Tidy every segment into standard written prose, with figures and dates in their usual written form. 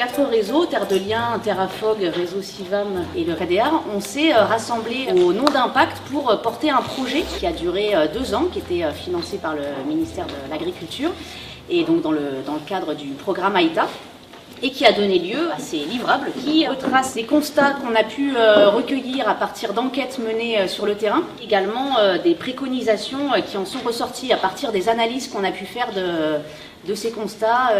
4 réseaux, Terre de Liens, Terrafog, Réseau Civam et le REDEAR, on s'est rassemblés au nom d'Impact pour porter un projet qui a duré 2 ans, qui était financé par le ministère de l'Agriculture et donc dans le cadre du programme AITA, et qui a donné lieu à ces livrables qui retracent les constats qu'on a pu recueillir à partir d'enquêtes menées sur le terrain, également des préconisations qui en sont ressorties à partir des analyses qu'on a pu faire de ces constats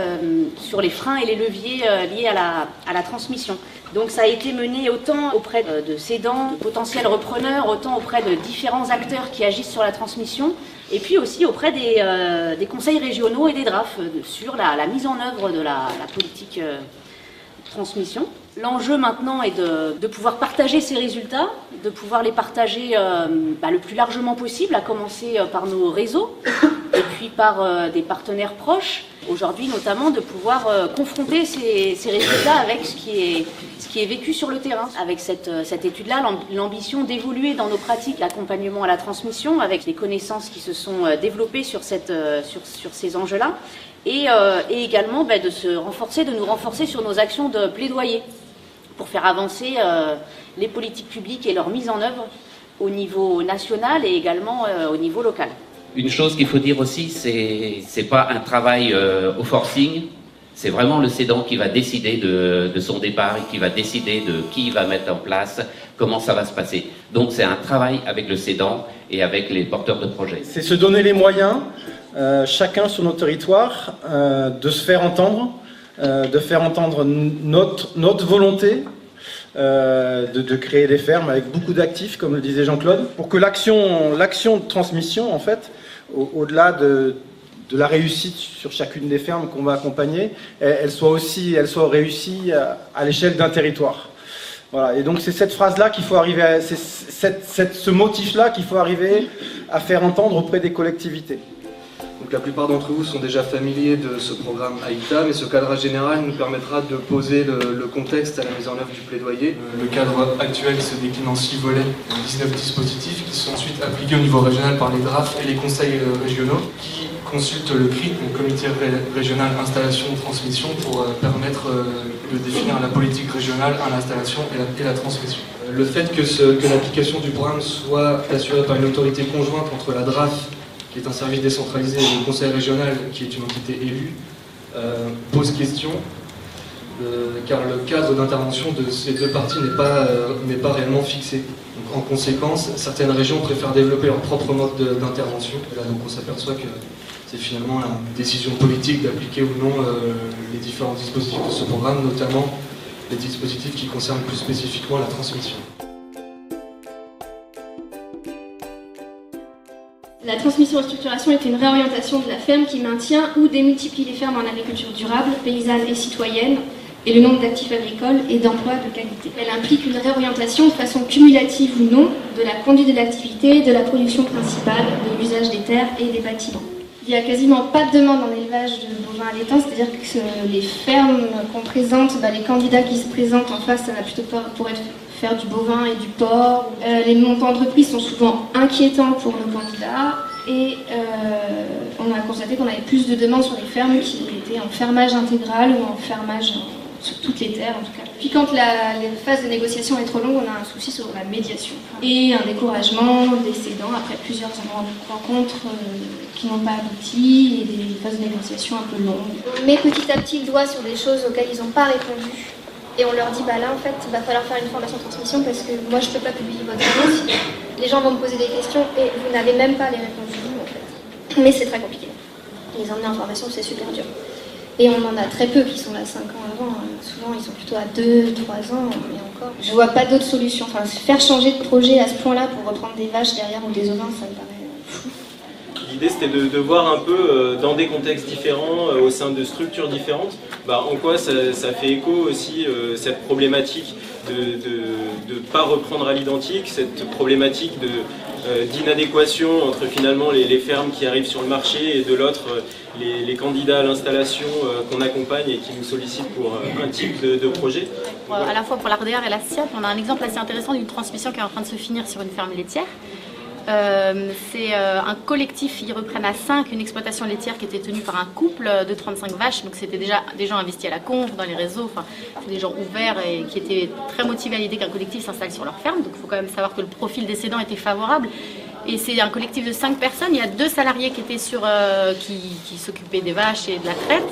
sur les freins et les leviers liés à la transmission. Donc ça a été mené autant auprès de cédants, de potentiels repreneurs, autant auprès de différents acteurs qui agissent sur la transmission, et puis aussi auprès des conseils régionaux et des DRAF sur la mise en œuvre de la politique transmission. L'enjeu maintenant est de pouvoir partager ces résultats, de pouvoir les partager le plus largement possible, à commencer par nos réseaux et puis par des partenaires proches. Aujourd'hui notamment de pouvoir confronter ces résultats avec ce qui est vécu sur le terrain. Avec cette étude-là, l'ambition d'évoluer dans nos pratiques l'accompagnement à la transmission, avec les connaissances qui se sont développées sur ces enjeux-là, et également de nous renforcer sur nos actions de plaidoyer pour faire avancer les politiques publiques et leur mise en œuvre au niveau national et également au niveau local. Une chose qu'il faut dire aussi, c'est pas un travail au forcing, c'est vraiment le cédant qui va décider de son départ et qui va décider de qui il va mettre en place, comment ça va se passer. Donc c'est un travail avec le cédant et avec les porteurs de projets. C'est se donner les moyens, chacun sur notre territoire, de se faire entendre, notre volonté de créer des fermes avec beaucoup d'actifs, comme le disait Jean-Claude, pour que l'action de transmission, en fait, au-delà de la réussite sur chacune des fermes qu'on va accompagner, elle soit réussie à l'échelle d'un territoire. Voilà. Et donc c'est cette phrase-là qu'il faut arriver ce motif-là qu'il faut arriver à faire entendre auprès des collectivités. Donc la plupart d'entre vous sont déjà familiers de ce programme AITA, mais ce cadrage général nous permettra de poser le contexte à la mise en œuvre du plaidoyer. Le cadre actuel se décline en 6 volets, 19 dispositifs qui sont ensuite appliqués au niveau régional par les DRAF et les conseils régionaux qui consultent le CRIT, le Comité régional installation transmission, pour permettre de définir la politique régionale à l'installation et la transmission. Le fait que l'application du programme soit assurée par une autorité conjointe entre la DRAF, qui est un service décentralisé, et le conseil régional, qui est une entité élue, pose question, car le cadre d'intervention de ces deux parties n'est pas réellement fixé. Donc, en conséquence, certaines régions préfèrent développer leur propre mode d'intervention. Là, donc, on s'aperçoit que c'est finalement la décision politique d'appliquer ou non les différents dispositifs de ce programme, notamment les dispositifs qui concernent plus spécifiquement la transmission. La transmission-restructuration est une réorientation de la ferme qui maintient ou démultiplie les fermes en agriculture durable, paysanne et citoyenne, et le nombre d'actifs agricoles et d'emplois de qualité. Elle implique une réorientation de façon cumulative ou non de la conduite de l'activité, de la production principale, de l'usage des terres et des bâtiments. Il n'y a quasiment pas de demande en élevage de bovins allaitants, c'est-à-dire que les fermes qu'on présente, les candidats qui se présentent en face, ça va plutôt pour faire du bovin et du porc. Les montants de reprise sont souvent inquiétants pour nos candidats et on a constaté qu'on avait plus de demandes sur les fermes qui étaient en fermage intégral ou en fermage sur toutes les terres en tout cas. Puis quand la phase de négociation est trop longue, on a un souci sur la médiation et un découragement des cédants après plusieurs rencontres qui n'ont pas abouti et des phases de négociation un peu longues. On met petit à petit le doigt sur des choses auxquelles ils n'ont pas répondu et on leur dit là en fait il va falloir faire une formation de transmission parce que moi je ne peux pas publier votre annonce, les gens vont me poser des questions et vous n'avez même pas les réponses vous en fait. Mais c'est très compliqué. Les emmener en formation c'est super dur. Et on en a très peu qui sont là 5 ans avant. Souvent, ils sont plutôt à 2, 3 ans, et encore. Je vois pas d'autre solution. Enfin, faire changer de projet à ce point-là pour reprendre des vaches derrière ou des ovins, ça me paraît fou. L'idée, c'était de voir un peu, dans des contextes différents, au sein de structures différentes, en quoi ça fait écho aussi, cette problématique de ne pas reprendre à l'identique, cette problématique d'inadéquation entre finalement les fermes qui arrivent sur le marché et de l'autre les candidats à l'installation qu'on accompagne et qui nous sollicitent pour un type de projet. À la fois pour la REDEAR et la SIAP, on a un exemple assez intéressant d'une transmission qui est en train de se finir sur une ferme laitière. C'est un collectif, ils reprennent à 5 une exploitation laitière qui était tenue par un couple de 35 vaches. Donc c'était déjà des gens investis à la conf, dans les réseaux, enfin des gens ouverts et qui étaient très motivés à l'idée qu'un collectif s'installe sur leur ferme. Donc il faut quand même savoir que le profil des cédants était favorable. Et c'est un collectif de 5 personnes. Il y a 2 salariés qui étaient qui s'occupaient des vaches et de la traite.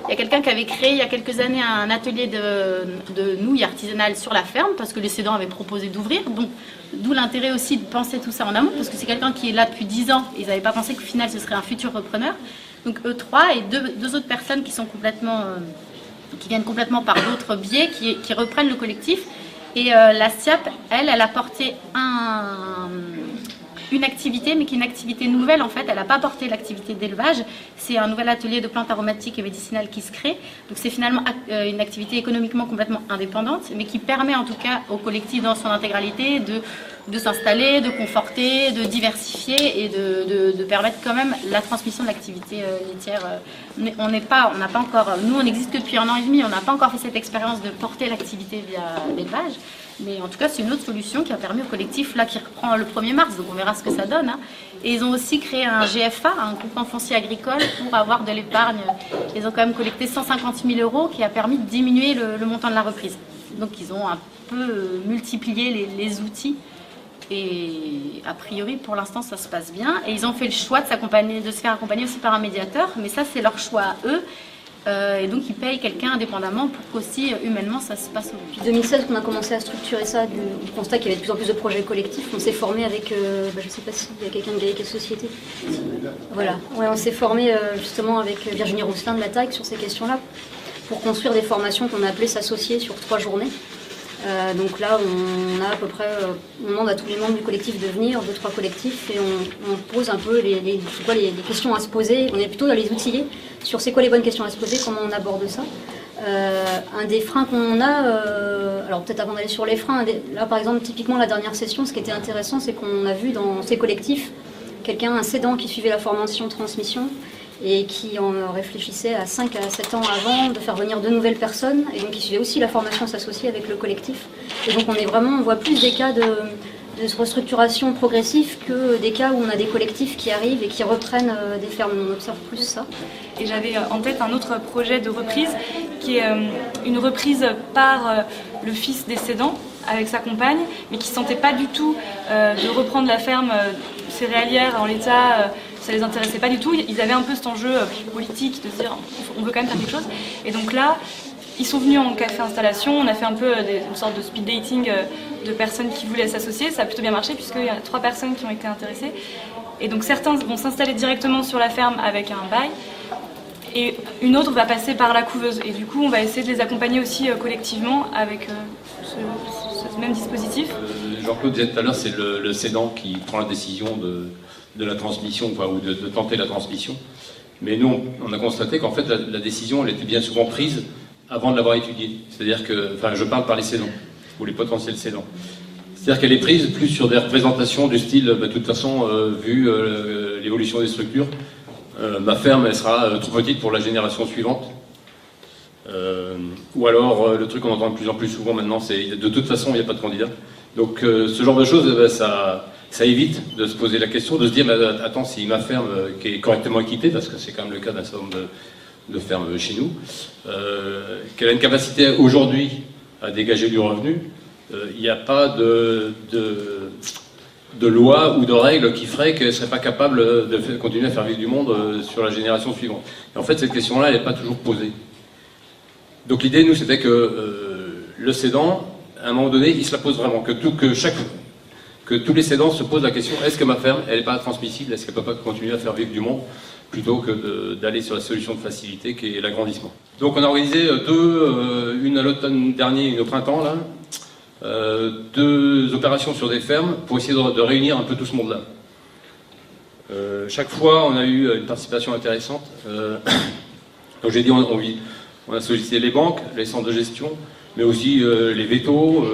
Il y a quelqu'un qui avait créé il y a quelques années un atelier de nouilles artisanales sur la ferme parce que les cédants avaient proposé d'ouvrir. Donc d'où l'intérêt aussi de penser tout ça en amont parce que c'est quelqu'un qui est là depuis 10 ans. Ils n'avaient pas pensé qu'au final ce serait un futur repreneur. Donc eux 3 et deux autres personnes qui sont qui viennent complètement par d'autres biais, qui reprennent le collectif. Et la STIAP, elle a porté une activité, mais qui est une activité nouvelle en fait. Elle n'a pas porté l'activité d'élevage. C'est un nouvel atelier de plantes aromatiques et médicinales qui se crée. Donc c'est finalement une activité économiquement complètement indépendante, mais qui permet en tout cas au collectif dans son intégralité de s'installer, de conforter, de diversifier et de permettre quand même la transmission de l'activité laitière. On n'a pas encore, nous on n'existe que depuis 1 an et demi, on n'a pas encore fait cette expérience de porter l'activité via l'élevage. Mais en tout cas, c'est une autre solution qui a permis au collectif, là, qui reprend le 1er mars, donc on verra ce que ça donne. Hein. Et ils ont aussi créé un GFA, un groupement foncier agricole, pour avoir de l'épargne. Ils ont quand même collecté 150 000 € qui a permis de diminuer le montant de la reprise. Donc ils ont un peu multiplié les outils. Et a priori, pour l'instant, ça se passe bien. Et ils ont fait le choix de se faire accompagner aussi par un médiateur. Mais ça, c'est leur choix à eux. Et donc ils payent quelqu'un indépendamment pour qu'aussi humainement ça se passe. Depuis 2016 qu'on a commencé à structurer ça, du constat qu'il y avait de plus en plus de projets collectifs, on s'est formé avec, je ne sais pas s'il y a quelqu'un de Gaïa Société. Voilà, ouais, on s'est formé justement avec Virginie Rousselin de la TAC sur ces questions-là, pour construire des formations qu'on a appelées s'associer sur 3 journées. Donc là, on a à peu près, on demande à tous les membres du collectif de venir, 2-3 collectifs, et on pose un peu les questions à se poser. On est plutôt dans les outillés sur c'est quoi les bonnes questions à se poser, comment on aborde ça. Un des freins qu'on a, alors peut-être avant d'aller sur les freins, là par exemple, typiquement la dernière session, ce qui était intéressant, c'est qu'on a vu dans ces collectifs un cédant qui suivait la formation transmission et qui en réfléchissait à 5 à 7 ans avant de faire venir de nouvelles personnes, et donc il suivait aussi la formation s'associer avec le collectif. Et donc on voit plus des cas de restructuration progressive que des cas où on a des collectifs qui arrivent et qui reprennent des fermes. On observe plus ça. Et j'avais en tête un autre projet de reprise qui est une reprise par le fils des cédants avec sa compagne, mais qui ne sentait pas du tout de reprendre la ferme céréalière en l'état. Ça les intéressait pas du tout. Ils avaient un peu cet enjeu politique de se dire on veut quand même faire quelque chose. Et donc là, ils sont venus en café installation. On a fait un peu une sorte de speed dating de personnes qui voulaient s'associer. Ça a plutôt bien marché puisqu'il y a 3 personnes qui ont été intéressées. Et donc certains vont s'installer directement sur la ferme avec un bail. Et une autre va passer par la couveuse. Et du coup, on va essayer de les accompagner aussi collectivement avec ce même dispositif. Jean-Claude disait tout à l'heure, c'est le cédant qui prend la décision de la transmission, enfin, ou de tenter la transmission. Mais nous, on a constaté qu'en fait, la décision, elle était bien souvent prise avant de l'avoir étudiée. C'est-à-dire que, enfin, je parle par les cédants, ou les potentiels cédants. C'est-à-dire qu'elle est prise plus sur des représentations du style, de toute façon, vu l'évolution des structures, ma ferme, elle sera trop petite pour la génération suivante. Ou alors, le truc qu'on entend de plus en plus souvent maintenant, c'est de toute façon, il n'y a pas de candidat. Donc, ce genre de choses, ça évite de se poser la question, de se dire, mais attends, si ma ferme qui est correctement équipée, parce que c'est quand même le cas d'un certain nombre de fermes chez nous, qu'elle a une capacité aujourd'hui à dégager du revenu, il n'y a pas de loi ou de règles qui ferait qu'elle ne serait pas capable de continuer à faire vivre du monde sur la génération suivante. Et en fait, cette question-là, elle n'est pas toujours posée. Donc l'idée, nous, c'était que le cédant, à un moment donné, il se la pose vraiment, que tous les cédants se posent la question, est-ce que ma ferme, elle n'est pas transmissible, est-ce qu'elle ne peut pas continuer à faire vivre du monde, plutôt que d'aller sur la solution de facilité qui est l'agrandissement. Donc on a organisé une à l'automne dernier, une au printemps, là, 2 opérations sur des fermes pour essayer de réunir un peu tout ce monde-là. Chaque fois, on a eu une participation intéressante. Donc j'ai dit, on a sollicité les banques, les centres de gestion, mais aussi les vétos,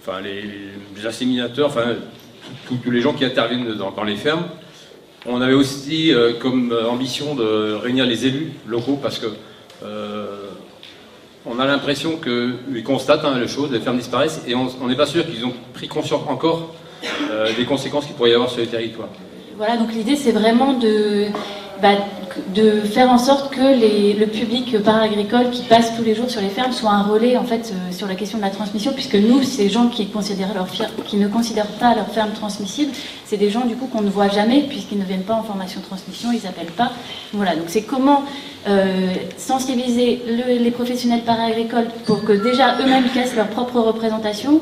enfin les asséminateurs, enfin tous les gens qui interviennent dans les fermes. On avait aussi comme ambition de réunir les élus locaux parce que on a l'impression qu'ils constatent les choses, les fermes disparaissent et on n'est pas sûr qu'ils ont pris conscience encore des conséquences qu'il pourrait y avoir sur les territoires. Voilà, donc l'idée c'est vraiment de faire en sorte que le public para-agricole qui passe tous les jours sur les fermes soit un relais en fait sur la question de la transmission, puisque nous, ces gens qui ne considèrent pas leur ferme transmissible, c'est des gens du coup qu'on ne voit jamais puisqu'ils ne viennent pas en formation transmission, ils n'appellent pas. Voilà, donc c'est comment sensibiliser les professionnels para-agricoles pour que déjà eux-mêmes cassent leur propre représentation,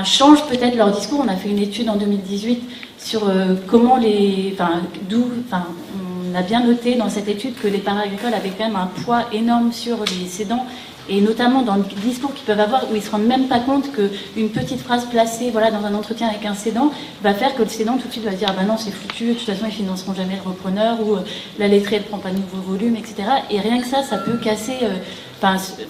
changent peut-être leur discours. On a fait une étude en 2018 sur comment on a bien noté dans cette étude que les para-agricoles avaient quand même un poids énorme sur les cédants, et notamment dans le discours qu'ils peuvent avoir, où ils ne se rendent même pas compte qu'une petite phrase placée dans un entretien avec un cédant va faire que le cédant tout de suite va dire non, c'est foutu, de toute façon ils financeront jamais le repreneur, ou la laiterie elle prend pas de nouveaux volumes, etc. Et rien que ça peut casser,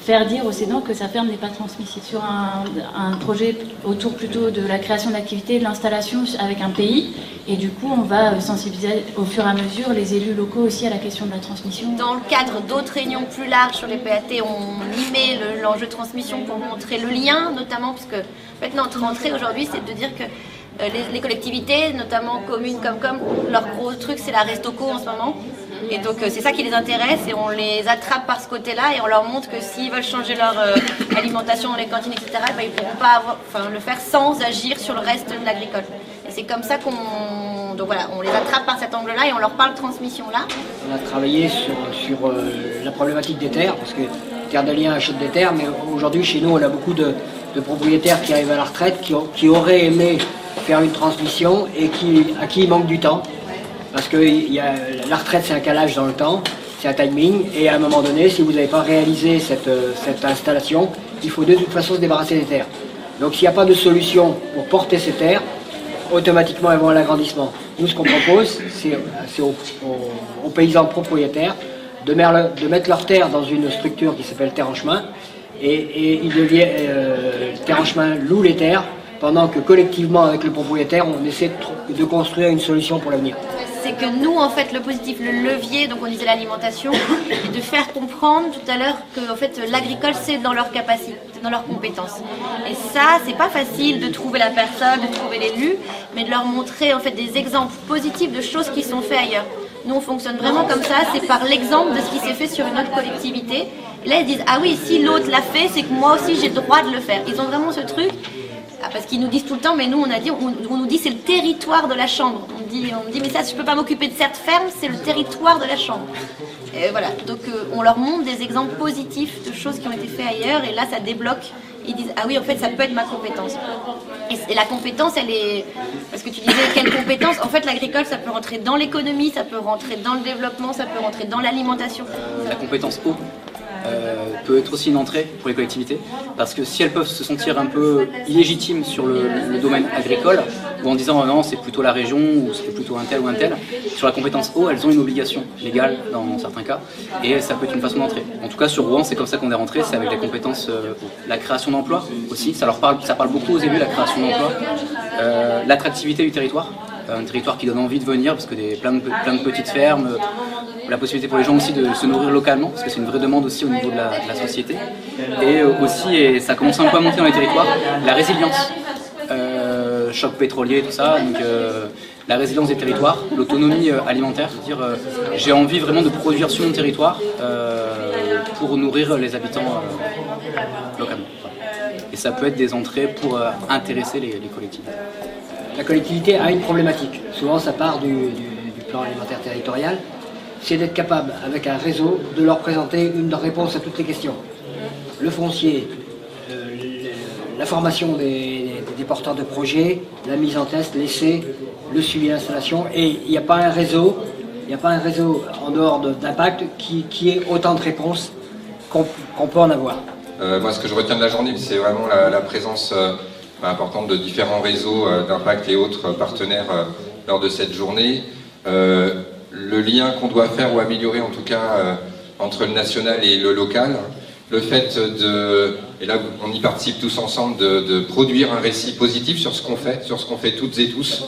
faire dire aux cédants que sa ferme n'est pas transmissible. Sur un projet autour plutôt de la création d'activités, de l'installation avec un pays, et du coup on va sensibiliser au fur et à mesure les élus locaux aussi à la question de la transmission. Dans le cadre d'autres réunions plus larges sur les PAT, on y met l'enjeu de transmission pour montrer le lien, notamment parce que maintenant notre entrée aujourd'hui c'est de dire que les collectivités, notamment communes comme leur gros truc c'est la Restoco en ce moment. Et donc c'est ça qui les intéresse, et on les attrape par ce côté-là et on leur montre que s'ils veulent changer leur alimentation dans les cantines, etc., ils ne pourront pas le faire sans agir sur le reste de l'agricole. Et c'est comme ça donc voilà, on les attrape par cet angle-là et on leur parle de transmission là. On a travaillé sur la problématique des terres, parce que Terre de Liens achète des terres, mais aujourd'hui chez nous on a beaucoup de propriétaires qui arrivent à la retraite, qui auraient aimé faire une transmission et à qui il manque du temps. Parce que la retraite, c'est un calage dans le temps, c'est un timing, et à un moment donné, si vous n'avez pas réalisé cette installation, il faut de toute façon se débarrasser des terres. Donc s'il n'y a pas de solution pour porter ces terres, automatiquement elles vont à l'agrandissement. Nous, ce qu'on propose, c'est aux paysans propriétaires de mettre leurs terres dans une structure qui s'appelle Terre en chemin, et Terre en chemin loue les terres, pendant que collectivement, avec le propriétaire, on essaie de construire une solution pour l'avenir. C'est que nous, en fait, le positif, le levier, donc on disait l'alimentation, et de faire comprendre tout à l'heure que en fait, l'agricole, c'est dans leur capacité, dans leurs compétences. Et ça, c'est pas facile de trouver la personne, de trouver l'élu, mais de leur montrer en fait des exemples positifs de choses qui sont faites ailleurs. Nous, on fonctionne vraiment comme ça, c'est par l'exemple de ce qui s'est fait sur une autre collectivité. Et là, ils disent, ah oui, si l'autre l'a fait, c'est que moi aussi, j'ai le droit de le faire. Ils ont vraiment ce truc. Parce qu'ils nous disent tout le temps, mais nous on nous dit c'est le territoire de la chambre. On dit mais ça je peux pas m'occuper de cette ferme, c'est le territoire de la chambre. Et voilà, donc on leur montre des exemples positifs de choses qui ont été faites ailleurs, et là ça débloque. Ils disent ah oui en fait ça peut être ma compétence. Et la compétence elle est, parce que tu disais quelle compétence, en fait l'agricole ça peut rentrer dans l'économie, ça peut rentrer dans le développement, ça peut rentrer dans l'alimentation. La compétence eau peut être aussi une entrée pour les collectivités, parce que si elles peuvent se sentir un peu illégitimes sur le domaine agricole, ou en disant non c'est plutôt la région, ou c'est plutôt un tel ou un tel, sur la compétence eau elles ont une obligation légale dans certains cas, et ça peut être une façon d'entrer. En tout cas sur Rouen c'est comme ça qu'on est rentré, c'est avec les compétences eau. La création d'emplois aussi, ça parle beaucoup aux élus, la création d'emplois, l'attractivité du territoire, un territoire qui donne envie de venir, parce que plein de petites fermes, la possibilité pour les gens aussi de se nourrir localement, parce que c'est une vraie demande aussi au niveau de la société. Et aussi, et ça commence un peu à monter dans les territoires, la résilience, choc pétrolier, tout ça, donc la résilience des territoires, l'autonomie alimentaire, c'est-à-dire j'ai envie vraiment de produire sur mon territoire pour nourrir les habitants localement. Et ça peut être des entrées pour intéresser les collectivités. La collectivité a une problématique, souvent ça part du plan alimentaire territorial, c'est d'être capable, avec un réseau, de leur présenter une réponse à toutes les questions. Le foncier, la formation des porteurs de projets, la mise en test, l'essai, le suivi d'installation, et il n'y a pas un réseau en dehors d'impact qui ait autant de réponses qu'on peut en avoir. Moi, ce que je retiens de la journée, c'est vraiment la présence importante de différents réseaux d'impact et autres partenaires lors de cette journée. Le lien qu'on doit faire ou améliorer en tout cas entre le national et le local, le fait et là on y participe tous ensemble, de produire un récit positif sur ce qu'on fait toutes et tous.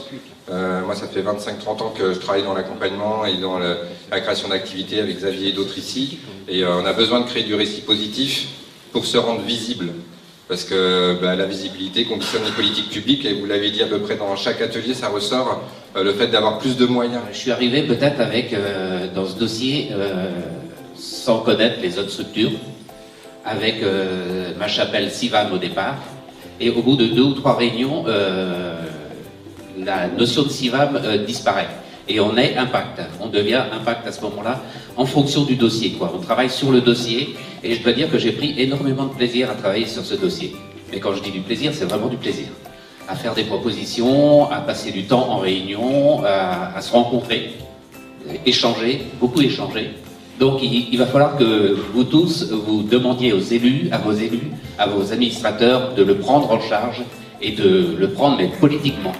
Moi ça fait 25-30 ans que je travaille dans l'accompagnement et dans la création d'activités avec Xavier et d'autres ici, et on a besoin de créer du récit positif pour se rendre visible parce que la visibilité conditionne les politiques publiques, et vous l'avez dit à peu près dans chaque atelier, ça ressort, le fait d'avoir plus de moyens. Je suis arrivé peut-être avec, dans ce dossier, sans connaître les autres structures, avec ma chapelle Sivam au départ, et au bout de 2 ou 3 réunions, la notion de Sivam disparaît. Et on est impact, on devient impact à ce moment-là, en fonction du dossier, quoi. On travaille sur le dossier, et je dois dire que j'ai pris énormément de plaisir à travailler sur ce dossier. Mais quand je dis du plaisir, c'est vraiment du plaisir. À faire des propositions, à passer du temps en réunion, à se rencontrer, échanger, beaucoup échanger. Donc il va falloir que vous tous, vous demandiez aux élus, à vos administrateurs, de le prendre en charge, et de le prendre, mais politiquement.